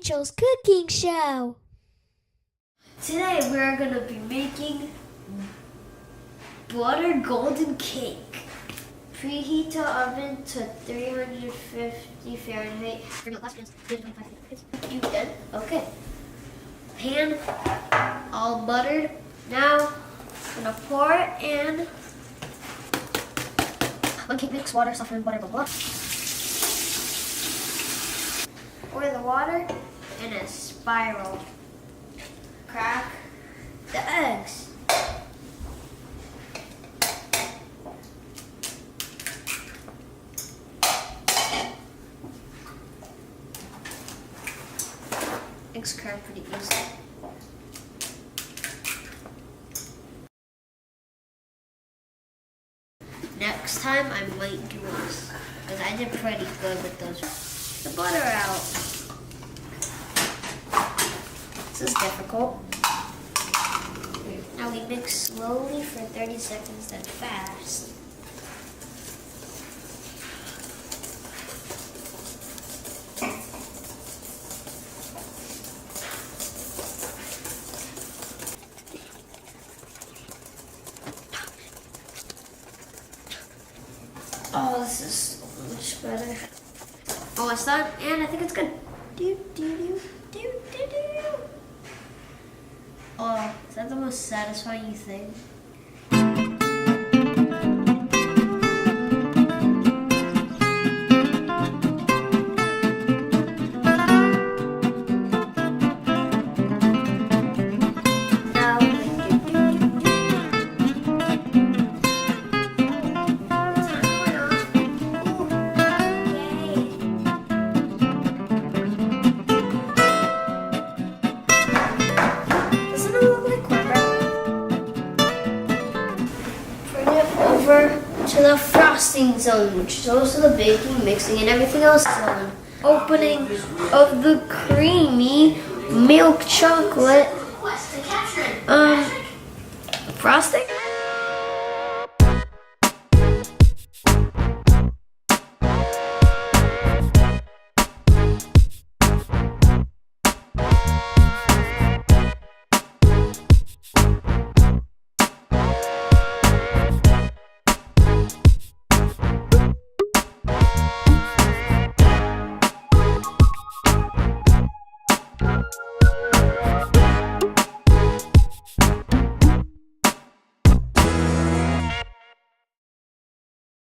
Rachel's cooking show. Today we're gonna be making butter golden cake. Preheat the oven to 350 Fahrenheit. You did? Okay. Pan all buttered. Now I'm gonna pour it in. One cake mix, water, softener, butter, blah blah. Pour the water in a spiral. Crack the eggs. Eggs crack pretty easily. Next time I might do this because I did pretty good with those. The butter out. This is difficult. Now we mix slowly for 30 seconds, then fast. Oh, this is so much better. Oh, it's done, and I think it's good. Oh, is that the most satisfying thing? Now over to the frosting zone, which is also the baking, mixing, and everything else zone. Opening of the creamy milk chocolate frosting.